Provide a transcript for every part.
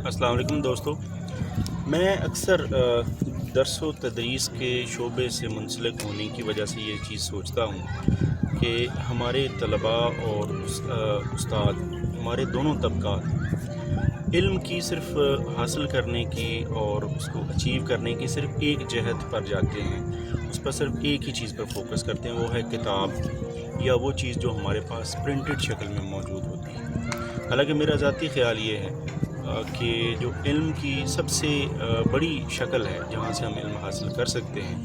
अस्सलाम वालेकुम दोस्तों। मैं अक्सर दरस व तदरीस के शोबे से मुंसलिक होने की वजह से ये चीज़ सोचता हूँ कि हमारे तलबा और उस्ताद हमारे दोनों तबक़ात इल्म की सिर्फ़ हासिल करने की और उसको अचीव करने की सिर्फ़ एक जहत पर जाते हैं, उस पर सिर्फ़ एक ही चीज़ पर फोकस करते हैं, वो है किताब या वो चीज़ जो हमारे पास प्रिंटेड शक्ल में मौजूद होती है। हालांकि मेरा ज़ाती ख़्याल ये है कि जो इल्म की सबसे बड़ी शक्ल है जहाँ से हम इल्म हासिल कर सकते हैं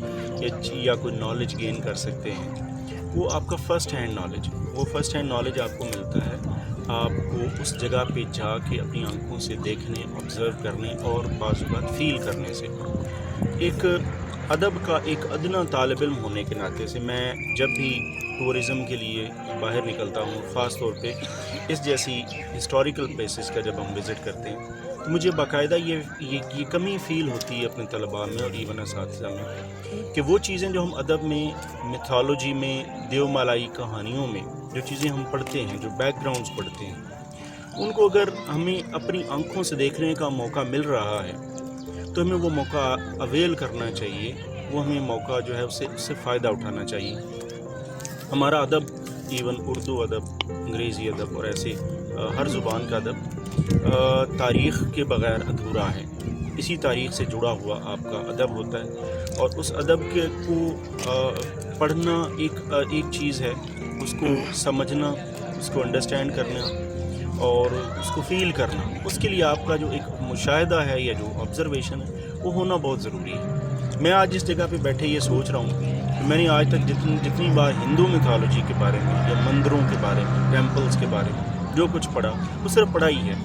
या कोई नॉलेज गेन कर सकते हैं, वो आपका फ़र्स्ट हैंड नॉलेज। वो फ़र्स्ट हैंड नॉलेज आपको मिलता है आपको उस जगह पे जाके अपनी आंखों से देखने, ऑब्ज़र्व करने और बाज़ औक़ात फ़ील करने से। एक अदब का एक अदना तालिब इल्म होने के नाते से मैं जब भी टूरिज़म के लिए बाहर निकलता हूँ, ख़ास तौर पे इस जैसी हिस्टोरिकल प्लेसेस का जब हम विज़िट करते हैं, तो मुझे बाकायदा ये कमी फ़ील होती है अपने तलबा में और इवन असातिज़ा में कि वो चीज़ें जो हम अदब में, मिथोलॉजी में, देवमालाई कहानियों में जो चीज़ें हम पढ़ते हैं, जो बैकग्राउंड्स पढ़ते हैं, उनको अगर हमें अपनी आँखों से देखने का मौका मिल रहा है तो हमें वो मौका अवेल करना चाहिए। वो हमें मौका जो है उससे फ़ायदा उठाना चाहिए। हमारा अदब, इवन उर्दू अदब, अंग्रेज़ी अदब और ऐसे हर ज़ुबान का अदब तारीख़ के बग़ैर अधूरा है। इसी तारीख़ से जुड़ा हुआ आपका अदब होता है और उस अदब को पढ़ना एक चीज़ है, उसको समझना, उसको अंडरस्टैंड करना और उसको फ़ील करना, उसके लिए आपका जो एक मुशाहिदा है या जो ऑब्ज़र्वेशन है वो होना बहुत ज़रूरी है। मैं आज इस जगह पे बैठे ये सोच रहा हूँ कि मैंने आज तक जितनी बार हिंदू मिथोलॉजी के बारे में या मंदिरों के बारे में, टेम्पल्स के बारे में जो कुछ पढ़ा वो सिर्फ पढ़ा ही है,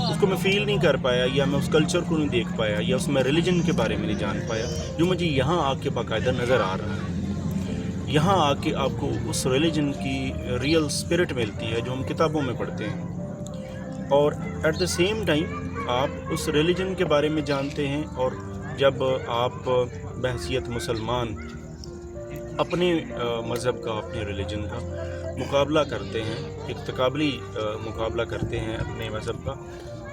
उसको मैं फ़ील नहीं कर पाया या मैं उस कल्चर को नहीं देख पाया या उसमें रिलीजन के बारे में नहीं जान पाया जो मुझे यहाँ आके बाकायदा नज़र आ रहा है। यहाँ आके आपको उस रिलीजन की रियल स्पिरिट मिलती है जो हम किताबों में पढ़ते हैं और एट द सेम टाइम आप उस रिलीजन के बारे में जानते हैं और जब आप बहैसियत मुसलमान अपने मज़हब का, अपने रिलीजन का मुकाबला करते हैं, एक तकाबली मुकाबला करते हैं अपने मज़हब का,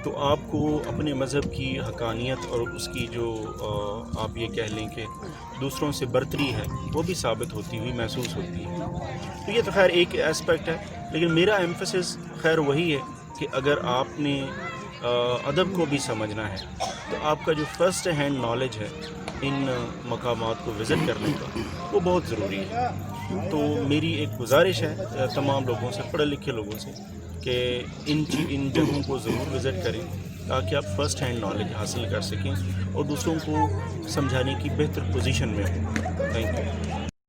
तो आपको अपने मज़हब की हक़ानियत और उसकी जो आप ये कह लें कि दूसरों से बरतरी है वो भी साबित होती हुई महसूस होती है। तो ये तो खैर एक एस्पेक्ट है, लेकिन मेरा एम्फेसिस खैर वही है कि अगर आपने अदब को भी समझना है तो आपका जो फ़र्स्ट हैंड नॉलेज है इन मकामात को विज़िट करने का वो बहुत ज़रूरी है। तो मेरी एक गुजारिश है तमाम लोगों से, पढ़े लिखे लोगों से, कि इन जगहों को ज़रूर विज़िट करें ताकि आप फ़र्स्ट हैंड नॉलेज हासिल कर सकें और दूसरों को समझाने की बेहतर पोजीशन में हों। Thank you.